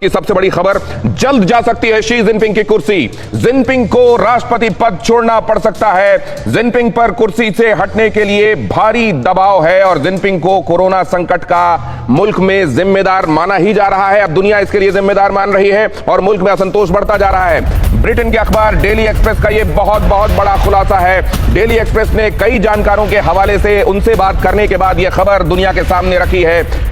की सबसे बड़ी खबर, जल्द जा सकती है शी जिनपिंग की कुर्सी। जिनपिंग को राष्ट्रपति पद छोड़ना पड़ सकता है। जिनपिंग पर कुर्सी से हटने के लिए भारी दबाव है और जिनपिंग को कोरोना संकट का मुल्क में जिम्मेदार माना ही जा रहा है। अब दुनिया इसके लिए जिम्मेदार मान रही है और मुल्क में असंतोष बढ़ता जा रहा है। ब्रिटेन के अखबार डेली एक्सप्रेस का यह बहुत बड़ा खुलासा है। डेली एक्सप्रेस ने कई जानकारों के हवाले से उनसे बात करने के बाद यह खबर दुनिया के सामने रखी है।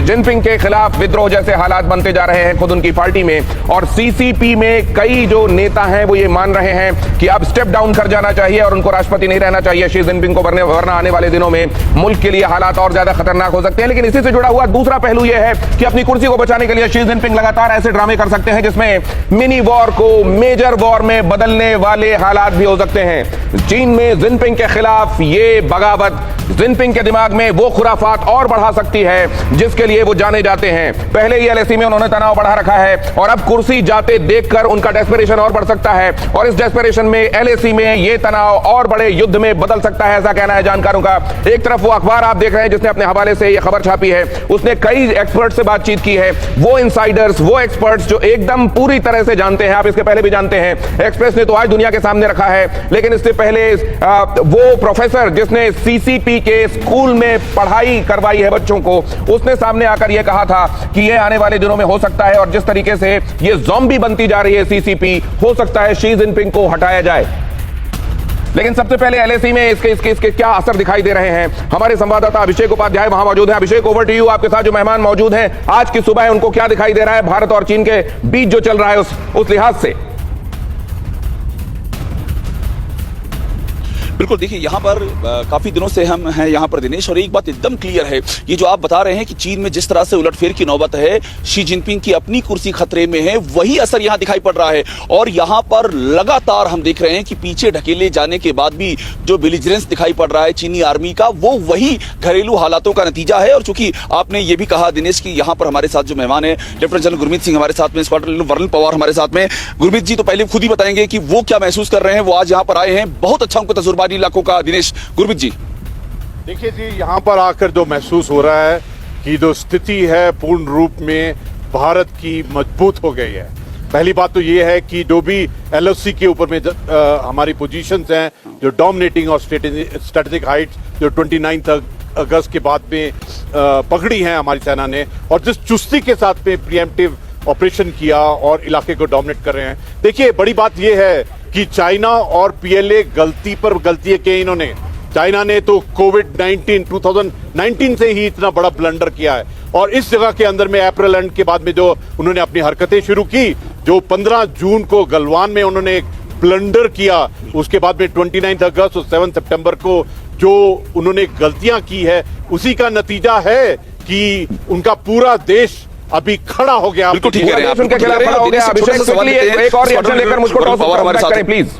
जिनपिंग के खिलाफ विद्रोह जैसे हालात बनते जा रहे हैं खुद उनकी पार्टी में, और सीसीपी में कई जो नेता हैं वो ये मान रहे हैं कि अब स्टेप डाउन कर जाना चाहिए और उनको राष्ट्रपति नहीं रहना चाहिए शी जिनपिंग को, वरना आने वाले दिनों में मुल्क के लिए हालात और ज्यादा खतरनाक हो सकते हैं। लेकिन इसी से जुड़ा हुआ दूसरा पहलू यह है कि अपनी कुर्सी को बचाने के लिए शी जिनपिंग लगातार ऐसे ड्रामे कर सकते हैं जिसमें मिनी वॉर को मेजर वॉर में बदलने वाले हालात भी हो सकते हैं। चीन में जिनपिंग के खिलाफ ये बगावत जिनपिंग के दिमाग में वो खुराफात और बढ़ा सकती है जिसके लिए वो जाने जाते हैं। पहले ही एलएसी में उन्होंने तनाव बढ़ा रखा है और अब कुर्सी जाते देखकर उनका डेस्परेशन और बढ़ सकता है और इस डेस्परेशन में एलएसी में ये तनाव और बड़े युद्ध में बदल सकता है, ऐसा कहना है जानकारों का। एक तरफ वो अखबार आप देख रहे हैं जिसने अपने हवाले से ये खबर छापी है, उसने कई एक्सपर्ट से बातचीत की है, वो इनसाइडर्स, वो एक्सपर्ट्स जो एकदम पूरी तरह से जानते हैं। आप इसके पहले भी जानते हैं, एक्सप्रेस ने तो आज दुनिया के सामने रखा है, लेकिन इससे पहले वो प्रोफेसर जिसने सीसीपी के स्कूल में पढ़ाई करवाई है बच्चों को, उसने सामने आकर यह कहा था कि यह आने वाले दिनों में हो सकता है और जिस तरीके से यह ज़ॉम्बी बनती जा रही है सीसीपी, हो सकता है शी जिनपिंग को हटाया जाए। लेकिन सबसे पहले एलएसी में इसके क्या असर दिखाई दे रहे हैं, हमारे संवाददाता अभिषेक उपाध्याय वहां मौजूद हैं। अभिषेक, ओवर टू यू। आपके साथ जो मेहमान मौजूद हैं आज की सुबह, उनको क्या दिखाई दे रहा है भारत और चीन के बीच जो चल रहा है उस लिहाज से? बिल्कुल, देखिए यहाँ पर काफी दिनों से हम हैं यहाँ पर दिनेश, और एक बात एकदम क्लियर है, ये जो आप बता रहे हैं कि चीन में जिस तरह से उलटफेर की नौबत है, शी जिनपिंग की अपनी कुर्सी खतरे में है, वही असर यहाँ दिखाई पड़ रहा है। और यहाँ पर लगातार हम देख रहे हैं कि पीछे ढकेले जाने के बाद भी जो बिलिजरेंस दिखाई पड़ रहा है चीनी आर्मी का, वो वही घरेलू हालातों का नतीजा है। और चूंकि आपने ये भी कहा दिनेश कि यहाँ पर हमारे साथ जो मेहमान है लेफ्टिनेंट जनरल गुरमीत सिंह हमारे साथ में, स्क्वाड्रन वर्नल पवार हमारे साथ में। गुरमीत जी तो पहले खुद ही बताएंगे कि वो क्या महसूस कर रहे हैं, वो आज यहाँ पर आए हैं, बहुत अच्छा उनको तजुर्बा इलाकों का। दिनेश, गुरमीत जी। देखिए जी, यहाँ पर आकर जो महसूस हो रहा है कि जो स्थिति है पूर्ण रूप में भारत की मजबूत हो गई है। पहली बात तो ये है कि जो भी एलओसी के ऊपर में हमारी पोजीशंस हैं, जो डोमिनेटिंग और स्ट्रेटेजिक हाइट्स जो 29 अगस्त के बाद में पकड़ी हैं हमारी सेना ने, और जिस चुस्ती के साथ में प्रीएम्प्टिव ऑपरेशन किया और इलाके को डोमिनेट कर रहे हैं। देखिए, बड़ी बात यह है कि चाइना और पीएलए गलती पर गलती की इन्होंने। चाइना ने तो कोविड-19 2019 से ही इतना बड़ा ब्लंडर किया है, और इस जगह के अंदर में अप्रैल एंड के बाद में जो उन्होंने अपनी हरकतें शुरू की, जो 15 जून को गलवान में उन्होंने एक ब्लंडर किया, उसके बाद में 29 अगस्त और 7 सितंबर को जो उन्होंने गलतियां की है, उसी का नतीजा है कि उनका पूरा देश अभी खड़ा हो गया। बिल्कुल ठीक है, उनके खिलाफ खड़ा हो गया। अभिषेक, एक और रिएक्शन लेकर मुझको हमारे साथ प्लीज।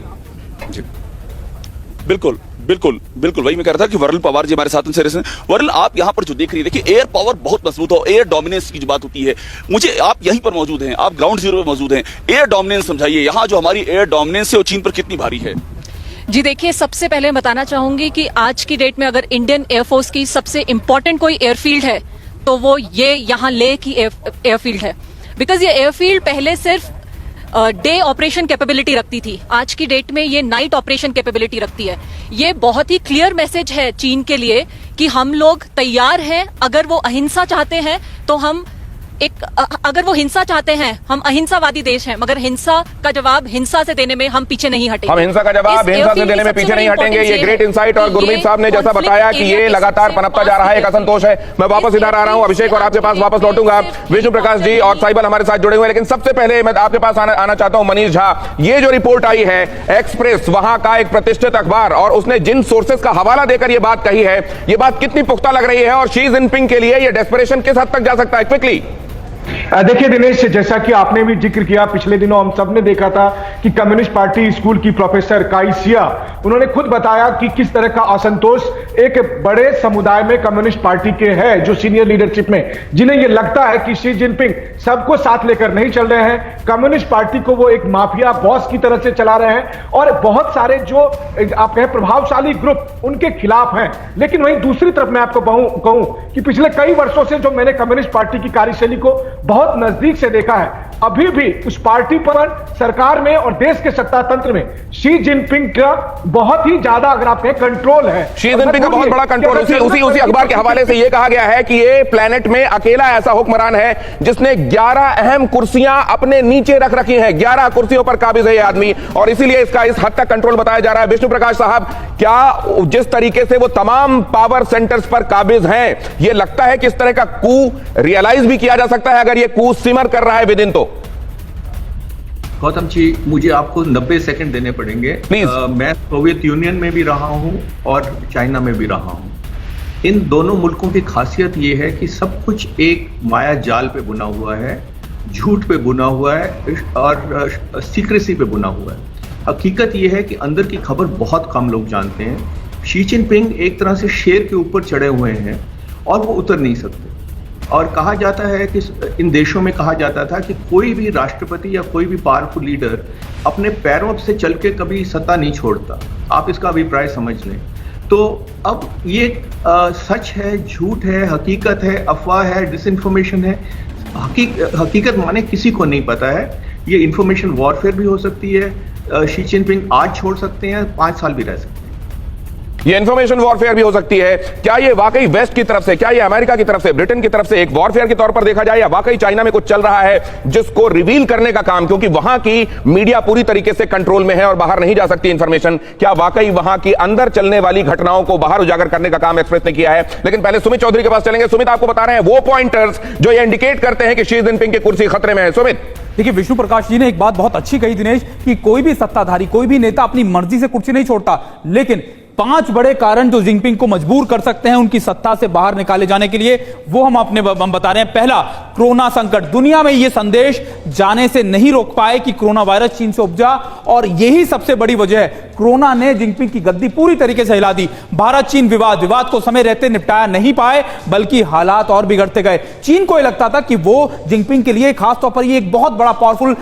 बिल्कुल बिल्कुल बिल्कुल वही मैं कह रहा था कि वर्नल पवार जी हमारे साथ हैं। वर्नल, आप यहाँ पर जो देख रही है, देखिए एयर पावर बहुत मजबूत हो, एयर डोमिनेंस की जो बात होती है, मुझे आप यहीं पर मौजूद हैं, आप ग्राउंड जीरो पे मौजूद हैं, एयर डोमिनेंस समझाइए, यहाँ जो हमारी एयर डोमिनेंस है वो चीन पर कितनी भारी है? जी देखिए, सबसे पहले बताना चाहूंगी कि आज की डेट में अगर इंडियन एयरफोर्स की सबसे इंपॉर्टेंट कोई एयरफील्ड है तो वो ये यहाँ लेह की एयरफील्ड है। बिकॉज ये एयरफील्ड पहले सिर्फ डे ऑपरेशन कैपेबिलिटी रखती थी, आज की डेट में ये नाइट ऑपरेशन कैपेबिलिटी रखती है। ये बहुत ही क्लियर मैसेज है चीन के लिए कि हम लोग तैयार हैं, अगर वो अहिंसा चाहते हैं तो हम अगर वो हिंसा चाहते हैं, हम अहिंसावादी देश हैं, मगर हिंसा का जवाब हिंसा से देने में हम पीछे नहीं हटेंगे। हम हिंसा का जवाब हिंसा से देने में पीछे नहीं हटेंगे। ये ग्रेट इंसाइट, और गुरमीत साहब ने जैसा बताया कि ये लगातार पनपता जा रहा है, एक असंतोष है। मैं वापस इधर आ रहा हूं अभिषेक, और आपके पास वापस लौटूंगा। विष्णु प्रकाश जी और साइबल हमारे साथ जुड़े हुए हैं, लेकिन सबसे पहले मैं आपके पास आना चाहता हूं मनीष झा। ये जो रिपोर्ट आई है, एक्सप्रेस वहां का एक प्रतिष्ठित अखबार, और उसने जिन सोर्सेज का हवाला देकर ये बात कही है, ये बात कितनी पुख्ता लग रही है, और शी जिनपिंग के लिए ये डेस्परेशन किस हद तक जा सकता है? क्विकली देखिए दिनेश, जैसा कि आपने भी जिक्र किया, पिछले दिनों हम सब ने देखा था कि कम्युनिस्ट पार्टी स्कूल की प्रोफेसर काई सिया, उन्होंने खुद बताया कि किस तरह का असंतोष एक बड़े समुदाय में कम्युनिस्ट पार्टी के हैं जो सीनियर लीडरशिप में, जिन्हें यह लगता है कि शी जिनपिंग सबको साथ लेकर नहीं चल रहे हैं, कम्युनिस्ट पार्टी को वो एक माफिया बॉस की तरह से चला रहे हैं और बहुत सारे जो आप कहें प्रभावशाली ग्रुप उनके खिलाफ हैं। लेकिन वहीं दूसरी तरफ मैं आपको कहूं कि पिछले कई वर्षों से जो मैंने कम्युनिस्ट पार्टी की कार्यशैली को बहुत नजदीक से देखा है, अभी भी उस पार्टी पर सरकार में और देश के सत्ता तंत्र में शी जिनपिंग का बहुत ही ज्यादा अगर आप कहें कंट्रोल है। शी जिनपिंग का बहुत बड़ा कंट्रोल। उसी अखबार के हवाले से यह कहा गया है कि ये प्लेनेट में अकेला ऐसा हुक्मरान है जिसने 11 अहम कुर्सियां अपने नीचे रख रखी हैं। 11 कुर्सियों पर काबिज है ये आदमी और इसीलिए इसका इस हद तक कंट्रोल बताया जा रहा है। विष्णु प्रकाश साहब, क्या जिस तरीके से वो तमाम पावर सेंटर्स पर काबिज हैं, यह लगता है कि इस तरह का कू रियलाइज भी किया जा सकता है अगर यह कू सिमर कर रहा है विदिन? तो गौतम जी, मुझे आपको 90 सेकंड देने पड़ेंगे प्लीज। मैं सोवियत यूनियन में भी रहा हूं और चाइना में भी रहा हूं। इन दोनों मुल्कों की खासियत यह है कि सब कुछ एक माया जाल पे बुना हुआ है, झूठ पे बुना हुआ है और सीक्रेसी पे बुना हुआ है। हकीकत यह है कि अंदर की खबर बहुत कम लोग जानते हैं। शी जिनपिंग एक तरह से शेर के ऊपर चढ़े हुए हैं और वो उतर नहीं सकते। और कहा जाता है कि इन देशों में कहा जाता था कि कोई भी राष्ट्रपति या कोई भी पावरफुल लीडर अपने पैरों से चल के कभी सत्ता नहीं छोड़ता। आप इसका अभिप्राय समझ लें। तो अब ये सच है, झूठ है, हकीकत है, अफवाह है, डिसइंफॉर्मेशन है। हकीकत माने किसी को नहीं पता है। ये इंफॉर्मेशन वॉरफेयर भी हो सकती है। शी जिनपिंग आज छोड़ सकते हैं, 5 साल भी रह सकते हैं। ये इंफॉर्मेशन वॉरफेयर भी हो सकती है। क्या ये वाकई वेस्ट की तरफ से, क्या ये अमेरिका की तरफ से, ब्रिटेन की तरफ से एक वॉरफेयर के तौर पर देखा जाए, या वाकई चाइना में कुछ चल रहा है जिसको रिवील करने का काम, क्योंकि वहां की मीडिया पूरी तरीके से कंट्रोल में है और बाहर नहीं जा सकती इंफॉर्मेशन, क्या वाकई वहां की अंदर चलने वाली घटनाओं को बाहर उजागर करने का काम एक्सप्रेस ने किया है? लेकिन पहले सुमित चौधरी के पास चलेंगे। सुमित, आपको बता रहे हैं वो पॉइंटर्स जो ये इंडिकेट करते हैं कि शी जिनपिंग की कुर्सी खतरे में है। सुमित, देखिए, विष्णु प्रकाश जी ने एक बात बहुत अच्छी कही दिनेश, कि कोई भी सत्ताधारी, कोई भी नेता अपनी मर्जी से कुर्सी नहीं छोड़ता, लेकिन 5 बड़े कारण जो जिनपिंग को मजबूर कर सकते हैं उनकी सत्ता से बाहर निकाले जाने के लिए, वो हम बता रहे हैं। पहला, कोरोना संकट। दुनिया में यह संदेश जाने से नहीं रोक पाए कि कोरोना वायरस चीन से उपजा, और यही सबसे बड़ी वजह है। कोरोना ने जिनपिंग की गद्दी पूरी तरीके से हिला दी। भारत चीन विवाद को समय रहते निपटाया नहीं पाए, बल्कि हालात और बिगड़ते गए। चीन को यह लगता था कि वो जिनपिंग के लिए खासतौर पर ये एक बहुत बड़ा पावरफुल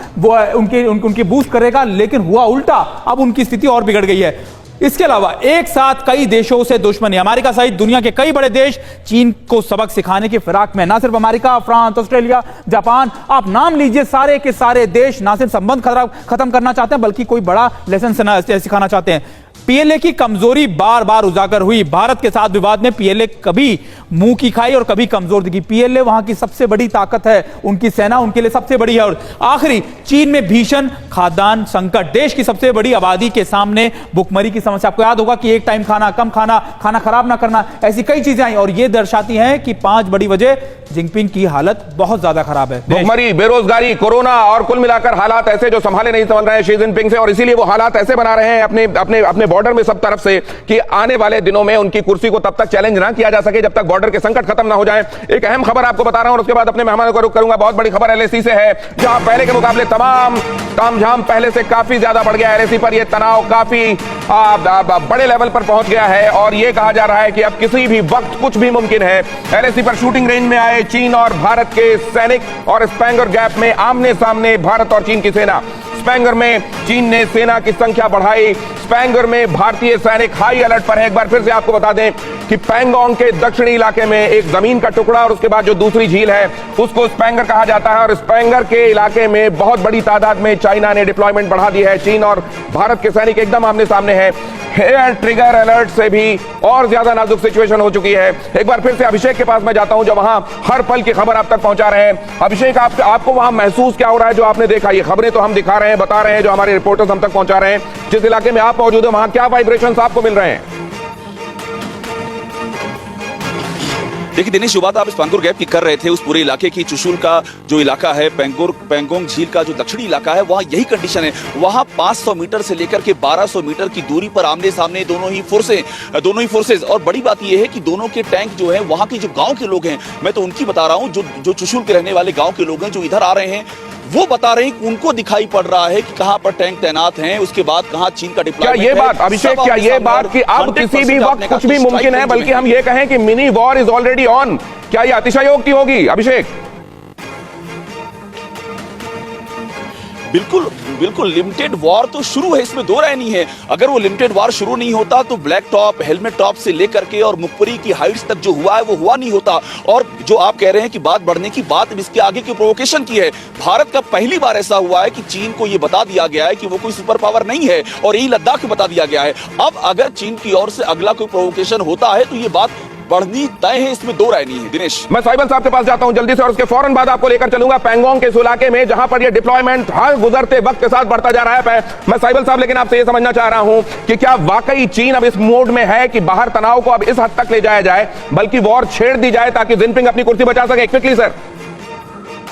उनकी बूस्ट करेगा, लेकिन हुआ उल्टा। अब उनकी स्थिति और बिगड़ गई है। इसके अलावा एक साथ कई देशों से दुश्मनी, अमेरिका सहित दुनिया के कई बड़े देश चीन को सबक सिखाने की फिराक में, ना सिर्फ अमेरिका, फ्रांस, ऑस्ट्रेलिया, जापान, आप नाम लीजिए, सारे के सारे देश ना सिर्फ संबंध खत्म करना चाहते हैं, बल्कि कोई बड़ा लेसन सिखाना चाहते हैं। पीएलए की कमजोरी बार बार उजागर हुई। भारत के साथ विवाद में पीएलए कभी मुंह की खाई और कभी कमजोर दिखी। पीएलए वहां की सबसे बड़ी ताकत है, उनकी सेना उनके लिए सबसे बड़ी है। और आखिरी, चीन में भीषण खाद्यान्न संकट, देश की सबसे बड़ी आबादी के सामने भुखमरी की समस्या। आपको याद होगा कि एक टाइम खाना, कम खाना, खाना खराब ना करना, ऐसी कई चीजें आई, और ये दर्शाती हैं कि 5 बड़ी वजह जिनपिंग की हालत बहुत ज्यादा खराब है। भुखमरी, बेरोजगारी, कोरोना और कुल मिलाकर हालात ऐसे जो संभाले नहीं संभल रहे हैं शी जिनपिंग से, और इसीलिए वो हालात ऐसे बना रहे हैं अपने बॉर्डर में सब तरफ से कि आने वाले दिनों में उनकी कुर्सी को तब तक चैलेंज ना किया जा सके जब तक बॉर्डर के संकट खत्म ना हो जाए। एक अहम खबर आपको बता रहा हूं और उसके बाद अपने मेहमानों को रुक करूंगा। बहुत बड़ी खबर एलएसी से है, जहां पहले के मुकाबले तमाम तामझाम पहले से काफी ज्यादा बढ़ गया है। एलएसी पर यह तनाव काफी बड़े लेवल पर पहुंच गया है और यह कहा जा रहा है कि अब किसी भी वक्त कुछ भी मुमकिन है। एलएसी पर शूटिंग रेंज में आए चीन और भारत के सैनिक और स्पैंगर गैप में आमने सामने भारत और चीन की सेना। स्पैंगर में चीन ने सेना की संख्या बढ़ाई, स्पैंगर में भारतीय सैनिक हाई अलर्ट पर है। एक बार फिर से आपको बता दें कि पैंगोंग के दक्षिणी इलाके में एक जमीन का टुकड़ा और उसके बाद जो दूसरी झील है उसको स्पैंगर कहा जाता है, और स्पैंगर के इलाके में बहुत बड़ी तादाद में चाइना ने डिप्लॉयमेंट बढ़ा दी है। चीन और भारत के सैनिक एकदम आमने सामने हैं। एयर ट्रिगर अलर्ट से भी और ज्यादा नाजुक सिचुएशन हो चुकी है। एक बार फिर से अभिषेक के पास मैं जाता हूं जो वहां हर पल की खबर आप तक पहुंचा रहे हैं। अभिषेक, आपको वहां महसूस क्या हो रहा है जो आपने देखा? ये खबरें तो हम दिखा रहे हैं, बता रहे हैं, जो हमारे रिपोर्टर्स हम तक पहुंचा रहे हैं। जिस इलाके में आप मौजूद हैं वहां क्या वाइब्रेशंस आपको मिल रहे हैं? देखिए दिनेश, जो बात आप स्पैंगोर गैप की कर रहे थे, उस पूरे इलाके की, चुशुल का जो इलाका है, पैंगोंग झील का जो दक्षिणी इलाका है, वहां यही कंडीशन है। वहां 500 मीटर से लेकर के 1200 मीटर की दूरी पर आमने सामने दोनों ही फोर्सेज। और बड़ी बात यह है कि दोनों के टैंक जो है, वहां के जो गांव के लोग हैं, मैं तो उनकी बता रहा हूं, जो चुशुल के रहने वाले गांव के लोग हैं, जो इधर आ रहे हैं, वो बता रहे हैं कि उनको दिखाई पड़ रहा है कि कहां पर टैंक तैनात हैं, उसके बाद कहां चीन का क्या डिप्लॉयमेंट ये है। बात अभिषेक, क्या ये बात कि अब किसी भी वक्त कुछ भी मुमकिन है, बल्कि हम ये कहें कि mini war is already on, क्या ये अतिशयोक्ति होगी अभिषेक? बिल्कुल बिल्कुल, लिमिटेड वॉर तो शुरू है, इसमें दो राय नहीं है। अगर वो लिमिटेड वॉर शुरू नहीं होता तो ब्लैक टॉप, हेलमेट टॉप से लेकर के और मुखपरी की हाइट्स तक जो हुआ है वो हुआ नहीं होता। और जो आप कह रहे हैं कि बात बढ़ने की, बात इसके आगे की प्रोवोकेशन की है। भारत का पहली बार ऐसा हुआ है कि चीन को ये बता दिया गया है कि वो कोई सुपर पावर नहीं है, और यही लद्दाख में बता दिया गया है। अब अगर चीन की ओर से अगला कोई प्रोवोकेशन होता है तो ये बात बढ़नी तय है, इसमें दो राय नहीं है। दिनेश, मैं साइबल साहब के पास जाता हूं जल्दी से, और उसके फौरन बाद आपको लेकर चलूंगा पैंगोंग के इस इलाके में, जहां पर यह डिप्लॉयमेंट हर गुजरते वक्त के साथ बढ़ता जा रहा है। मैं साइबल साहब लेकिन आपसे यह समझना चाह रहा हूं कि क्या वाकई चीन अब इस मोड में है कि बाहर तनाव को अब इस हद तक ले जाया जाए, बल्कि वॉर छेड़ दी जाए ताकि जिनपिंग अपनी कुर्सी बचा सके? Quickly sir.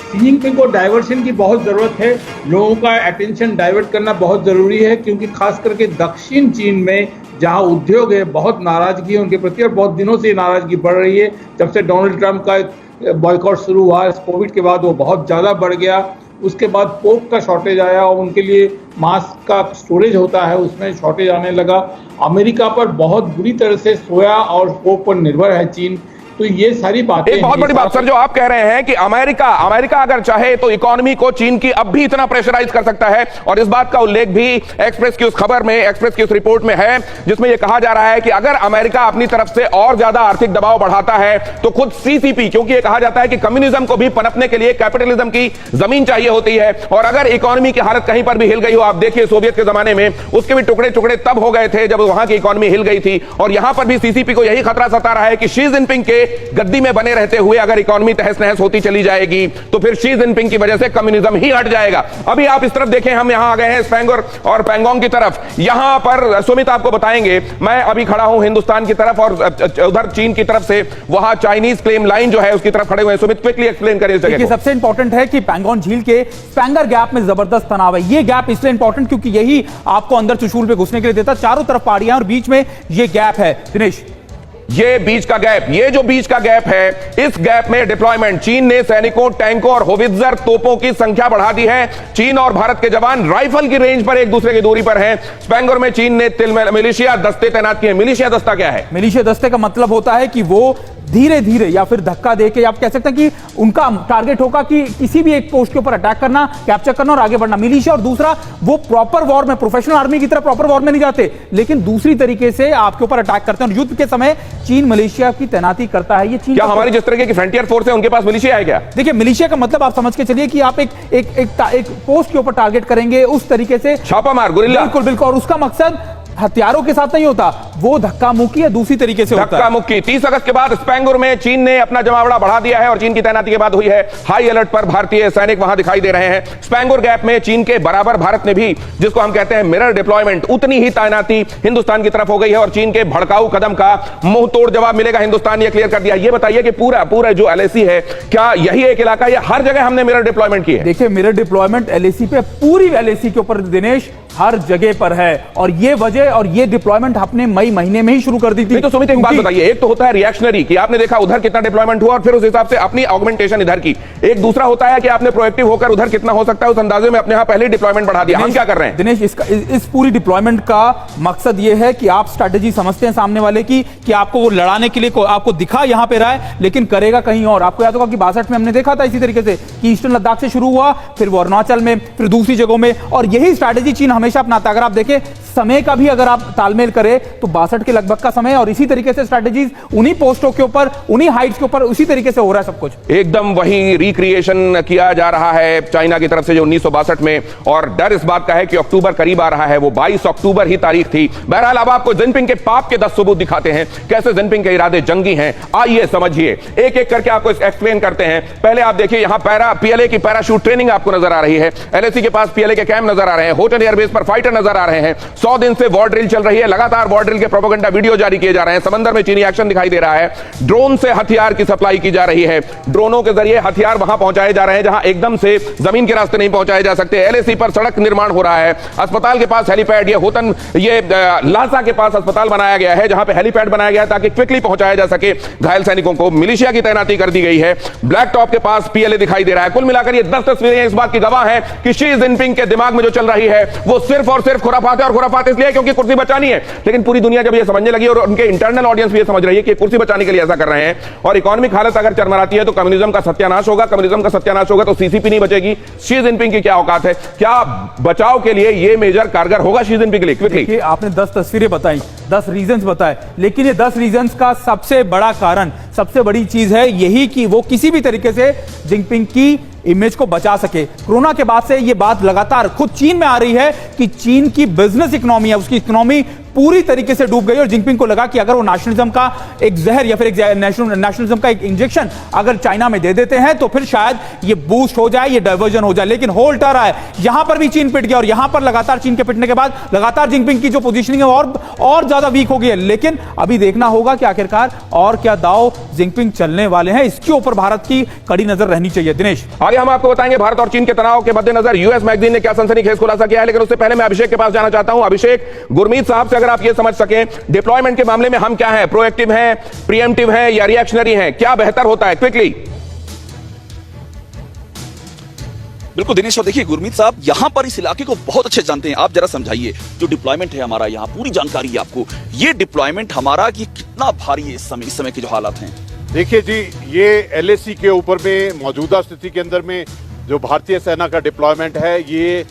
शी जिनपिंग को डाइवर्शन की बहुत जरूरत है, लोगों का अटेंशन डाइवर्ट करना बहुत जरूरी है, क्योंकि खास करके दक्षिण चीन में जहां उद्योग है बहुत नाराजगी है उनके प्रति, और बहुत दिनों से नाराजगी बढ़ रही है। जब से डोनाल्ड ट्रंप का बॉयकॉट शुरू हुआ कोविड के बाद वो बहुत ज़्यादा बढ़ गया। उसके बाद पोर्क का शॉर्टेज आया और उनके लिए मास्क का स्टोरेज होता है, उसमें शॉर्टेज आने लगा। अमेरिका पर बहुत बुरी तरह से सोया और पोर्क पर निर्भर है चीन। तो ये सारी बातें, एक बहुत बड़ी बात सर जो आप कह रहे हैं कि अमेरिका अगर चाहे तो इकोनॉमी को चीन की अब भी इतना प्रेशराइज कर सकता है, और इस बात का उल्लेख भी एक्सप्रेस की उस खबर में, एक्सप्रेस की उस रिपोर्ट में है, जिसमें यह कहा जा रहा है कि अगर अमेरिका अपनी तरफ से और ज्यादा आर्थिक दबाव बढ़ाता है तो खुद सीसीपी, क्योंकि यह कहा जाता है कि कम्युनिज्म को भी पनपने के लिए कैपिटलिज्म की जमीन चाहिए होती है, और अगर इकोनॉमी की हालत कहीं पर भी हिल गई हो, आप देखिए सोवियत के जमाने में उसके भी टुकड़े टुकड़े तब हो गए थे जब वहां की इकोनॉमी हिल गई थी, और यहां पर भी सीसीपी को यही खतरा सता रहा है कि शी जिनपिंग के गद्दी में बने रहते हुए अगर इकोनॉमी तहस नहस होती चली जाएगी तो फिर शी जिनपिंग की वजह से कम्युनिज्म ही हट जाएगा। अभी आप इस तरफ देखें, हम यहां आ गए हैं स्पैंगर और पैंगोंग की तरफ। यहां पर सुमित आपको बताएंगे, मैं अभी खड़ा हूं हिंदुस्तान की तरफ और उधर चीन की तरफ से वहां चाइनीज क्लेम लाइन जो है उसकी तरफ खड़े हुए हैं। सुमित क्विकली एक्सप्लेन करिए इस जगह को। सबसे इंपॉर्टेंट है कि पैंगोंग झील के स्पैंगर गैप में जबरदस्त तनाव है। ये गैप इसलिए इंपॉर्टेंट क्योंकि यही आपको अंदर चुशूल पे घुसने के लिए देता, चारों तरफ पहाड़ियां और बीच में ये गैप है। दिनेश, ये बीच का गैप, ये जो बीच का गैप है, इस गैप में डिप्लॉयमेंट, चीन ने सैनिकों, टैंकों और होवित्जर तोपों की संख्या बढ़ा दी है। चीन और भारत के जवान राइफल की रेंज पर एक दूसरे की दूरी पर हैं। स्पैंगर में चीन ने मिलिशिया दस्ते तैनात किए। मिलिशिया दस्ता क्या है? मिलिशिया दस्ते का मतलब होता है कि वो धीरे धीरे या फिर धक्का देके, आप कह सकते हैं कि उनका टारगेट होगा कि किसी भी एक पोस्ट के ऊपर अटैक करना, कैप्चर करना और आगे बढ़ना। मिलिशिया और दूसरा, वो प्रॉपर वॉर में, प्रोफेशनल आर्मी की तरह प्रॉपर वॉर में नहीं जाते, लेकिन दूसरी तरीके से आपके ऊपर अटैक करते हैं। और युद्ध के समय चीन मिलिशिया की तैनाती करता है। ये चीन, क्या हमारी जिस तरह की फ्रंटियर फोर्स है उनके पास मिलिशिया है क्या? देखिए, मिलिशिया का मतलब आप समझ के चलिए कि आप एक पोस्ट के ऊपर टारगेट करेंगे, उस तरीके से छापामार, गुरिल्ला। बिल्कुल बिल्कुल, और उसका मकसद हथियारों के साथ नहीं होता, वो धक्का मुक्की या दूसरी तरीके से होता है। धक्का मुक्की। 30 अगस्त के बाद स्पैंगर में चीन ने अपना जमावड़ा बढ़ा दिया है और चीन की तैनाती के बाद हुई है हाई अलर्ट पर भारतीय सैनिक वहां दिखाई दे रहे हैं। स्पैंगर गैप में चीन के बराबर भारत ने भी, जिसको हम कहते हैं मिरर डिप्लॉयमेंट, उतनी ही तैनाती हिंदुस्तान की तरफ हो गई है और चीन के भड़काऊ कदम का मुंह तोड़ जवाब मिलेगा। हिंदुस्तान ने क्लियर कर दिया। ये बताइए कि पूरा जो एलएसी है, क्या यही एक इलाका या हर जगह हमने मिरर डिप्लॉयमेंट की है? देखिए, मिरर डिप्लॉयमेंट एलएसी पे, पूरी एलएसी के ऊपर दिनेश हर जगह पर है, और ये वजह और ये डिप्लॉयमेंट आपने मई महीने में ही शुरू कर दी थी। तो सुमित, एक बात बताइए, एक तो होता है रिएक्शनरी कि आपने देखा उधर कितना डिप्लॉयमेंट हुआ और फिर उस हिसाब से अपनी ऑगमेंटेशन इधर की, एक दूसरा होता है कि आपने प्रोएक्टिव होकर उधर कितना हो सकता है उस अंदाजे में अपने यहां पहले डिप्लॉयमेंट बढ़ा दिया। हम क्या कर रहे हैं दिनेश? इस पूरी डिप्लॉयमेंट का मकसद ये है कि आप स्ट्रेटेजी समझते हैं सामने वाले की, कि आपको वो लड़ाने के लिए आपको दिखा यहां पे रहा है, लेकिन करेगा कहीं और। आपको याद होगा कि 62 में हमने देखा था इसी तरीके से कि ईस्टर्न लद्दाख से शुरू हुआ, फिर वो अरुणाचल में, फिर दूसरी जगहों में, और यही स्ट्रैटेजी चीन हमेशा अपनाता। अगर आप देखें समय का भी अगर आप तालमेल करें तो 62 के लगभग का समय, और इसी तरीके से स्ट्रैटेजीज उन्हीं पोस्टों के ऊपर, उन्हीं हाइट्स के ऊपर उसी तरीके से हो रहा है सब कुछ। एकदम वही रिक्रिएशन किया जा रहा है चाइना की तरफ से जो 1962 में, और डर इस बात का है कि अक्टूबर करीब आ रहा है। वो 22 अक्टूबर ही तारीख थी। बहरहाल अब आपको जिनपिंग के पाप के 10 सबूत दिखाते हैं, कैसे जिनपिंग के इरादे जंगी हैं। आइए समझिए, एक एक करके आपको एक्सप्लेन करते हैं। पहले आप देखिए, यहां पीएलए की पैराशूट ट्रेनिंग आपको नजर आ रही है, एलएसी के पास पीएलए के कैंप नजर आ रहे हैं, होटल एयरबेस पर फाइटर नजर आ रहे हैं, 100 दिन से वॉर ड्रिल चल रही है, लगातार वॉर ड्रिल के प्रोपेगेंडा वीडियो जारी किए जा रहे हैं, समंदर में चीनी एक्शन दिखाई दे रहा है, ड्रोन से हथियार की सप्लाई की जा रही है, ड्रोनों के जरिए हथियार वहां पहुंचाए जा रहे हैं जहां एकदम से जमीन के रास्ते नहीं पहुंचाए जा सकते। एलएसी पर सड़क निर्माण हो रहा है, अस्पताल के पास हेलीपैड, ये लासा के पास अस्पताल बनाया गया है जहां पे हेलीपैड बनाया गया है ताकि क्विकली पहुंचाया जा सके घायल सैनिकों को। मिलिशिया की तैनाती कर दी गई है, ब्लैक टॉप के पास पीएलए दिखाई दे रहा है। कुल मिलाकर ये 10 तस्वीरें इस बात की गवाह है कि शी जिनपिंग के दिमाग में जो चल रही है वो सिर्फ और सिर्फ खुराफात है, और खुराफात इसलिए क्योंकि कुर्सी बचानी है। लेकिन पूरी दुनिया जब ये समझने लगी और उनके इंटरनल ऑडियंस भी ये समझ रही है कि कुर्सी बचाने के लिए ऐसा कर रहे हैं, और इकोनॉमिक हालत अगर चरमराती है तो कम्युनिज्म का सत्यानाश होगा, कम्युनिज्म का सत्यानाश होगा तो सीसीपी नहीं बचेगी। शी जिनपिंग की क्या औकात है, क्या बचाव के लिए ये मेजर कारगर होगा शी जिनपिंग के लिए? क्विकली, आपने 10 तस्वीरें बताई, 10 रीजंस बताए, लेकिन ये 10 रीजंस का सबसे बड़ा कारण, सबसे बड़ी चीज है यही कि वो किसी भी तरीके से जिनपिंग की इमेज को बचा सके। कोरोना के बाद से ये बात लगातार खुद चीन में आ रही है कि चीन की बिजनेस इकोनॉमी है, उसकी इकोनॉमी पूरी तरीके से डूब गई, और जिनपिंग को लगा कि अगर वो नेशनलिज्म का एक जहर या फिर एक नेशनलिज्म का एक इंजेक्शन अगर चाइना में दे देते हैं तो फिर शायद ये बूस्ट हो जाए, ये डाइवर्जन हो जाए। लेकिन होल्ड आ रहा है, यहां पर भी चीन पिट गया, और यहां पर लगातार चीन के पिटने के बाद लगातार जिनपिंग की जो पोजीशनिंग है और ज्यादा वीक हो गई है। लेकिन अभी देखना होगा कि आखिरकार और क्या दांव जिनपिंग चलने वाले हैं, इसके ऊपर भारत की कड़ी नजर रहनी चाहिए। दिनेश, आगे हम आपको बताएंगे भारत और चीन के तनाव के मद्देनजर यूएस मैगजीन ने क्या सनसनीखेज खुलासा किया है। लेकिन उससे पहले मैं अभिषेक के पास जाना चाहता हूं। अभिषेक, गुरमीत साहब से अगर आप ये समझ सकें, डिप्लॉयमेंट के मामले में हम क्या हैं, प्रोएक्टिव हैं, प्रीएम्प्टिव हैं या रिएक्शनरी हैं, क्या बेहतर होता है? क्विकली। बिल्कुल दिनेश, और देखिए गुरमीत साहब यहां पर इस इलाके को बहुत अच्छे जानते हैं, आप जरा समझाइए जो डिप्लॉयमेंट है हमारा, यहां पूरी जानकारी है आपको, ये डिप्लॉयमेंट हमारा कि कितना भारी है इस समय के जो हालात हैं? देखिए जी, ये एलएसी के ऊपर में मौजूदा स्थिति के अंदर में जो भारतीय सेना का डिप्लॉयमेंट है ये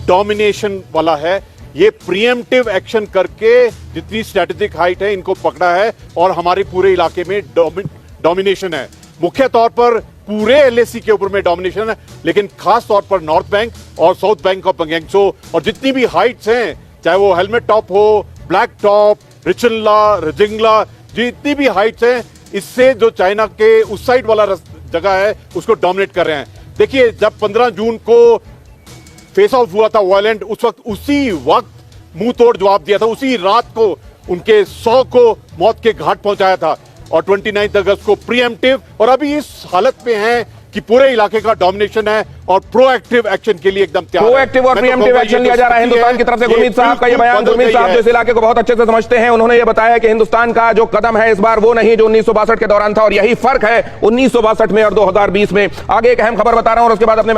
डोमिनेशन वाला है। ये प्रीएम्प्टिव एक्शन करके जितनी स्ट्रेटेजिक हाइट है इनको पकड़ा है, और हमारे पूरे इलाके में डोमिनेशन है। मुख्य तौर पर पूरे एलएसी के ऊपर में डोमिनेशन है, लेकिन खास तौर पर नॉर्थ बैंक और साउथ बैंक ऑफ बंगेंगसो, और जितनी भी हाइट्स हैं, चाहे वो हेलमेट टॉप हो, ब्लैक टॉप, रिचनला, रजिंगला, जितनी भी हाइट्स हैं, इससे जो चाइना के उस साइड वाला जगह है उसको डोमिनेट कर रहे हैं। देखिए, जब 15 जून को फेस ऑफ हुआ था वायलेंट, उसी वक्त मुंह तोड़ जवाब दिया था, उसी रात को उनके 100 को मौत के घाट पहुंचाया था, और 29 अगस्त को प्रीएम्प्टिव, और अभी इस हालत में है कि पूरे इलाके का डोमिनेशन है और प्रोएक्टिव एक्शन के लिए एकदम तैयार है। प्रोएक्टिव और प्रीएम्प्टिव एक्शन लिया जा रहा है हिंदुस्तान की तरफ से। गुरमीत साहब का ये बयान, गुरमीत साहब जो इस इलाके को बहुत अच्छे से समझते हैं, उन्होंने ये बताया कि हिंदुस्तान का जो कदम है इस बार वो नहीं जो 1962 के दौरान था, और यही फर्क है 1962 में और 2020 में। आगे एक अहम खबर बता रहा हूं और उसके बाद अपने